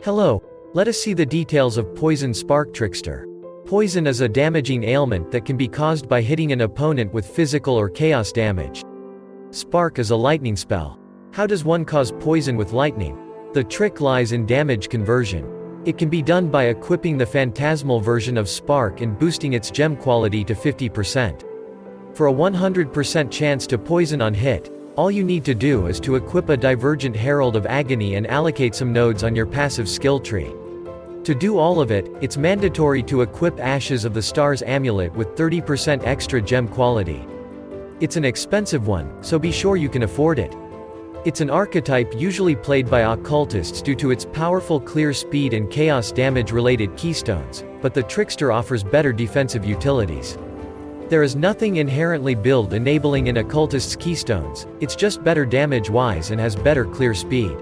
Hello, let us see the details of Poison Spark Trickster. Poison is a damaging ailment that can be caused by hitting an opponent with physical or chaos damage. Spark is a lightning spell. How does one cause poison with lightning? The trick lies in damage conversion. It can be done by equipping the phantasmal version of Spark and boosting its gem quality to 50%. For a 100% chance to poison on hit, all you need to do is to equip a Divergent Herald of Agony and allocate some nodes on your passive skill tree. To do all of it, it's mandatory to equip Ashes of the Stars Amulet with 30% extra gem quality. It's an expensive one, so be sure you can afford it. It's an archetype usually played by occultists due to its powerful clear speed and chaos damage related keystones, but the Trickster offers better defensive utilities. There is nothing inherently build enabling in occultist's keystones, it's just better damage wise and has better clear speed.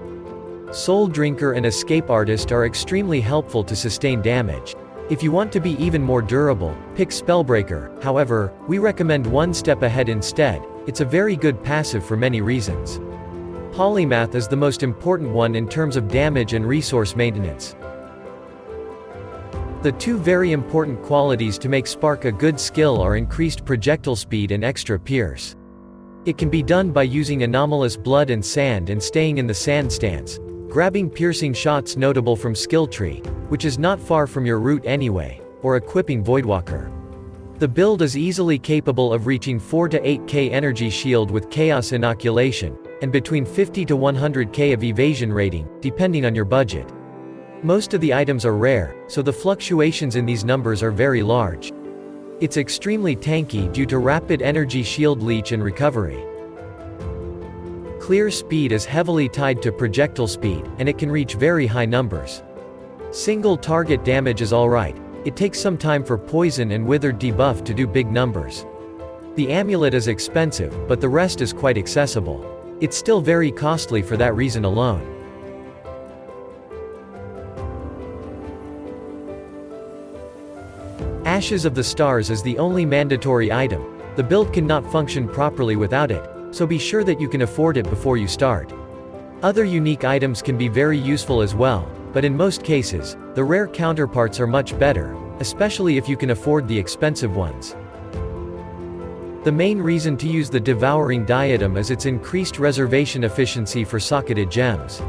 Soul Drinker and Escape Artist are extremely helpful to sustain damage. If you want to be even more durable, pick Spellbreaker, however, we recommend one step ahead instead. It's a very good passive for many reasons. Polymath is the most important one in terms of damage and resource maintenance. The two very important qualities to make Spark a good skill are increased projectile speed and extra pierce. It can be done by using anomalous blood and sand and staying in the sand stance, grabbing piercing shots notable from skill tree, which is not far from your root anyway, or equipping Voidwalker. The build is easily capable of reaching 4 to 8k energy shield with chaos inoculation, and between 50 to 100k of evasion rating, depending on your budget. Most of the items are rare, so the fluctuations in these numbers are very large. It's extremely tanky due to rapid energy shield leech and recovery. Clear speed is heavily tied to projectile speed, and it can reach very high numbers. Single target damage is alright, it takes some time for poison and withered debuff to do big numbers. The amulet is expensive, but the rest is quite accessible. It's still very costly for that reason alone. Ashes of the Stars is the only mandatory item. The build cannot function properly without it, so be sure that you can afford it before you start. Other unique items can be very useful as well, but in most cases, the rare counterparts are much better, especially if you can afford the expensive ones. The main reason to use the Devouring Diadem is its increased reservation efficiency for socketed gems.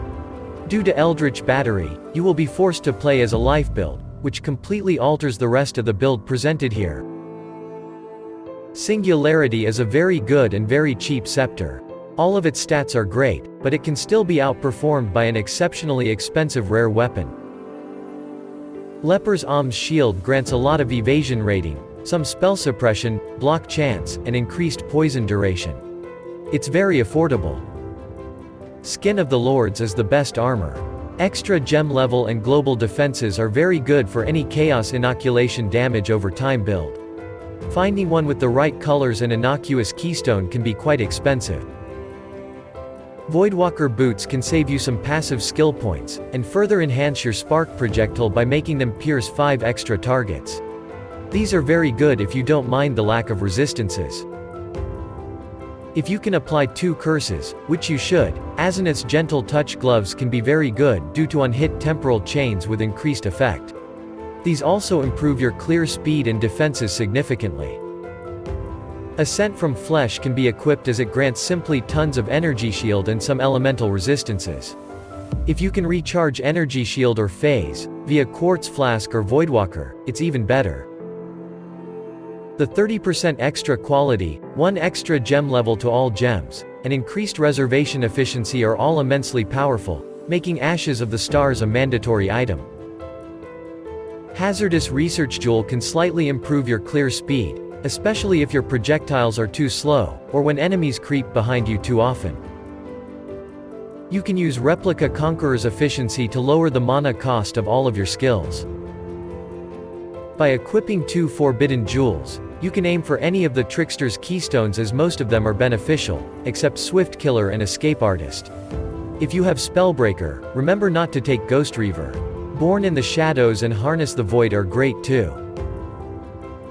Due to Eldritch Battery, you will be forced to play as a life build, which completely alters the rest of the build presented here. Singularity is a very good and very cheap scepter. All of its stats are great, but it can still be outperformed by an exceptionally expensive rare weapon. Leper's Alms Shield grants a lot of evasion rating, some spell suppression, block chance, and increased poison duration. It's very affordable. Skin of the Lords is the best armor. Extra gem level and global defenses are very good for any chaos inoculation damage over time build. Finding one with the right colors and innocuous keystone can be quite expensive. Voidwalker boots can save you some passive skill points, and further enhance your spark projectile by making them pierce 5 extra targets. These are very good if you don't mind the lack of resistances. If you can apply 2 curses, which you should, Azaneth's Gentle Touch gloves can be very good due to unhit temporal chains with increased effect. These also improve your clear speed and defenses significantly. Ascent from Flesh can be equipped as it grants simply tons of energy shield and some elemental resistances. If you can recharge energy shield or phase, via Quartz Flask or Voidwalker, it's even better. The 30% extra quality, 1 extra gem level to all gems, and increased reservation efficiency are all immensely powerful, making Ashes of the Stars a mandatory item. Hazardous Research Jewel can slightly improve your clear speed, especially if your projectiles are too slow, or when enemies creep behind you too often. You can use Replica Conqueror's efficiency to lower the mana cost of all of your skills. By equipping 2 Forbidden Jewels, you can aim for any of the Trickster's keystones as most of them are beneficial, except Swift Killer and Escape Artist. If you have Spellbreaker, remember not to take Ghost Reaver. Born in the Shadows and Harness the Void are great too.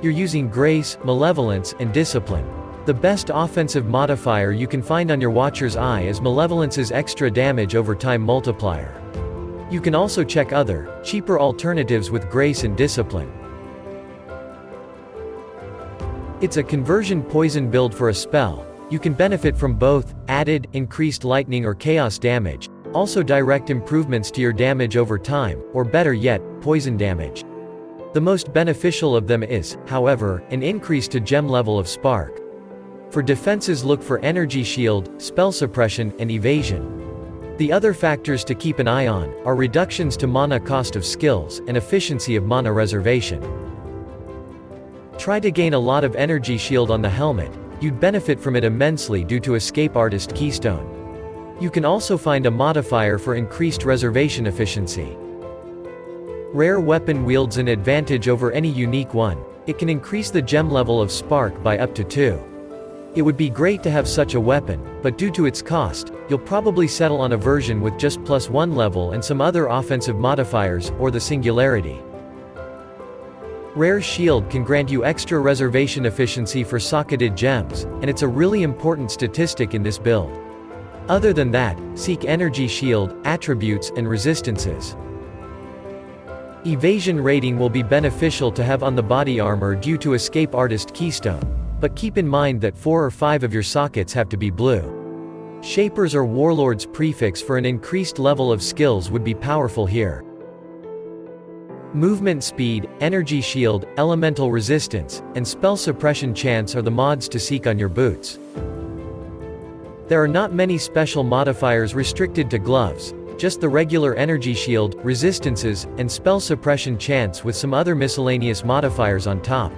You're using Grace, Malevolence, and Discipline. The best offensive modifier you can find on your Watcher's Eye is Malevolence's extra damage over time multiplier. You can also check other, cheaper alternatives with grace and discipline. It's a conversion poison build for a spell. You can benefit from both, added, increased lightning or chaos damage, also direct improvements to your damage over time, or better yet, poison damage. The most beneficial of them is, however, an increase to gem level of spark. For defenses look for energy shield, spell suppression, and evasion. The other factors to keep an eye on are reductions to mana cost of skills and efficiency of mana reservation. Try to gain a lot of energy shield on the helmet. You'd benefit from it immensely due to Escape Artist Keystone. You can also find a modifier for increased reservation efficiency. Rare weapon wields an advantage over any unique one. It can increase the gem level of spark by up to 2. It would be great to have such a weapon, but due to its cost, you'll probably settle on a version with just +1 level and some other offensive modifiers, or the Singularity. Rare Shield can grant you extra reservation efficiency for socketed gems, and it's a really important statistic in this build. Other than that, seek Energy Shield, attributes, and resistances. Evasion rating will be beneficial to have on the body armor due to Escape Artist Keystone, but keep in mind that 4 or 5 of your sockets have to be blue. Shapers or Warlord's prefix for an increased level of skills would be powerful here. Movement speed, energy shield, elemental resistance, and spell suppression chance are the mods to seek on your boots. There are not many special modifiers restricted to gloves, just the regular energy shield, resistances, and spell suppression chance with some other miscellaneous modifiers on top.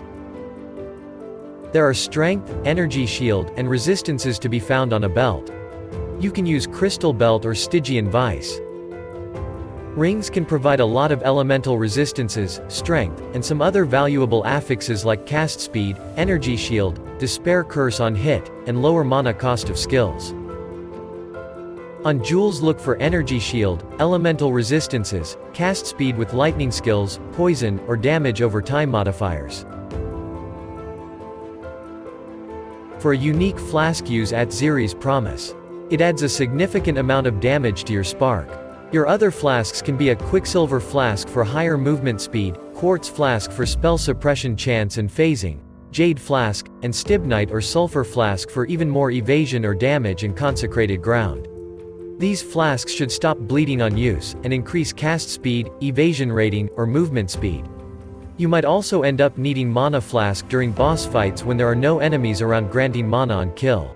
There are strength, energy shield, and resistances to be found on a belt. You can use Crystal Belt or Stygian Vice. Rings can provide a lot of elemental resistances, strength, and some other valuable affixes like cast speed, energy shield, despair curse on hit, and lower mana cost of skills. On jewels look for energy shield, elemental resistances, cast speed with lightning skills, poison, or damage over time modifiers. For a unique flask, use Atziri's Promise. It adds a significant amount of damage to your spark. Your other flasks can be a Quicksilver Flask for higher movement speed, Quartz Flask for spell suppression chance and phasing, Jade Flask, and Stibnite or Sulfur Flask for even more evasion or damage in consecrated ground. These flasks should stop bleeding on use, and increase cast speed, evasion rating, or movement speed. You might also end up needing Mana Flask during boss fights when there are no enemies around granting mana on kill.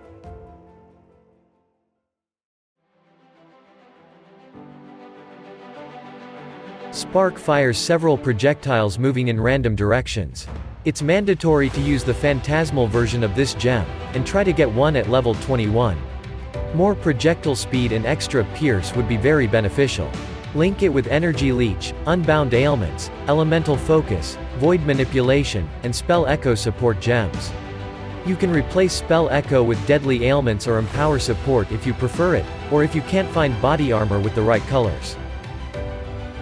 Spark fires several projectiles moving in random directions. It's mandatory to use the phantasmal version of this gem, and try to get one at level 21. More projectile speed and extra pierce would be very beneficial. Link it with Energy Leech, Unbound Ailments, Elemental Focus, Void Manipulation, and Spell Echo support gems. You can replace Spell Echo with Deadly Ailments or Empower support if you prefer it, or if you can't find body armor with the right colors.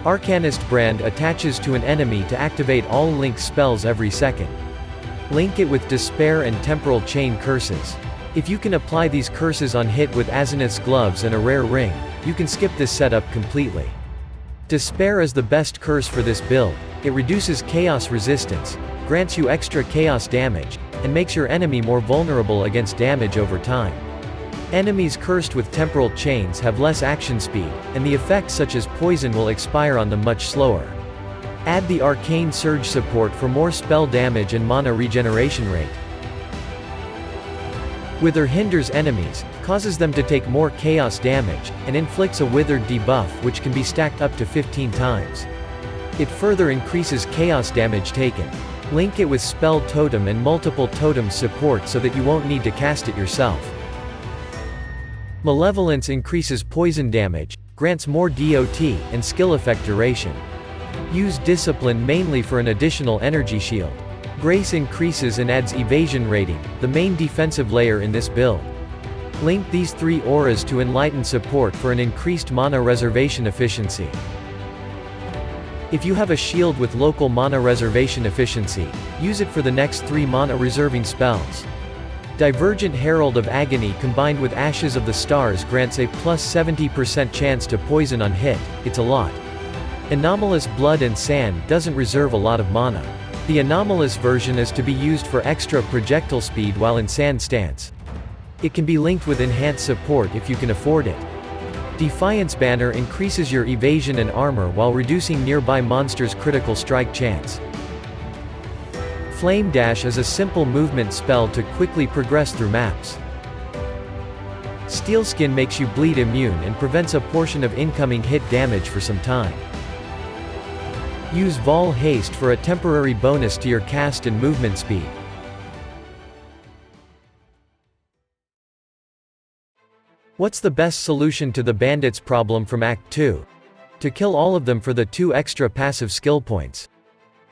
Arcanist brand attaches to an enemy to activate all Link spells every second. Link it with Despair and Temporal Chain curses. If you can apply these curses on hit with Azimuth's gloves and a rare ring, you can skip this setup completely. Despair is the best curse for this build. It reduces chaos resistance, grants you extra chaos damage, and makes your enemy more vulnerable against damage over time. Enemies cursed with temporal chains have less action speed, and the effects such as poison will expire on them much slower. Add the Arcane Surge support for more spell damage and mana regeneration rate. Wither hinders enemies, causes them to take more chaos damage, and inflicts a withered debuff which can be stacked up to 15 times. It further increases chaos damage taken. Link it with Spell Totem and multiple totems support so that you won't need to cast it yourself. Malevolence increases poison damage, grants more DOT, and skill effect duration. Use Discipline mainly for an additional energy shield. Grace increases and adds evasion rating, the main defensive layer in this build. Link these 3 auras to Enlighten support for an increased mana reservation efficiency. If you have a shield with local mana reservation efficiency, use it for the next 3 mana reserving spells. Divergent Herald of Agony combined with Ashes of the Stars grants a +70% chance to poison on hit. It's a lot. Anomalous Blood and Sand doesn't reserve a lot of mana. The anomalous version is to be used for extra projectile speed while in sand stance. It can be linked with enhanced support if you can afford it. Defiance Banner increases your evasion and armor while reducing nearby monsters' critical strike chance. Flame Dash is a simple movement spell to quickly progress through maps. Steel Skin makes you bleed immune and prevents a portion of incoming hit damage for some time. Use Vol Haste for a temporary bonus to your cast and movement speed. What's the best solution to the bandits problem from Act 2? To kill all of them for the 2 extra passive skill points.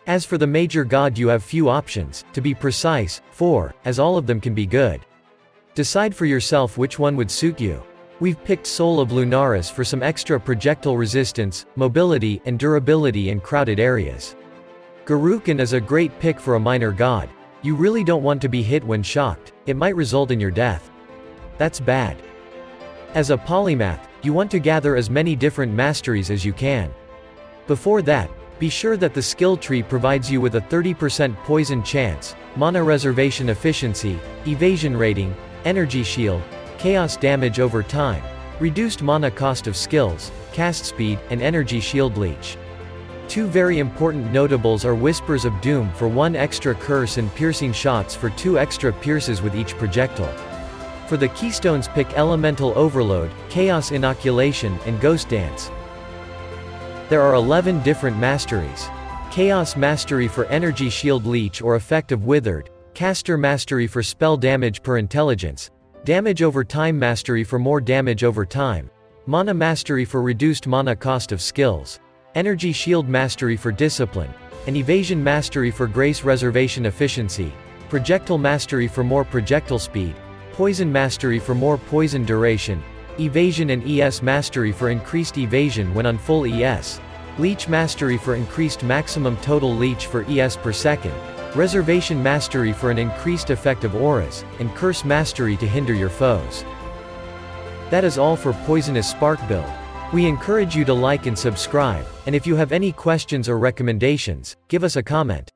As for the major god, you have few options, to be precise, 4, as all of them can be good. Decide for yourself which one would suit you. We've picked Soul of Lunaris for some extra projectile resistance, mobility, and durability in crowded areas. Garukin is a great pick for a minor god. You really don't want to be hit when shocked, it might result in your death. That's bad. As a polymath, you want to gather as many different masteries as you can. Before that, be sure that the skill tree provides you with a 30% poison chance, mana reservation efficiency, evasion rating, energy shield, chaos damage over time, reduced mana cost of skills, cast speed, and energy shield leech. 2 very important notables are Whispers of Doom for 1 extra curse and piercing shots for 2 extra pierces with each projectile. For the keystones, pick Elemental Overload, Chaos Inoculation, and Ghost Dance. There are 11 different masteries. Chaos Mastery for Energy Shield Leech or Effect of Withered, Caster Mastery for spell damage per intelligence, Damage over time Mastery for more damage over time, Mana Mastery for reduced mana cost of skills, Energy Shield Mastery for discipline, and Evasion Mastery for grace reservation efficiency, Projectile Mastery for more projectile speed, Poison Mastery for more poison duration, Evasion and ES Mastery for increased evasion when on full ES, Leech Mastery for increased maximum total leech for ES per second, Reservation Mastery for an increased effect of auras, and Curse Mastery to hinder your foes. That is all for Poisonous Spark build. We encourage you to like and subscribe, and if you have any questions or recommendations, give us a comment.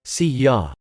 See ya.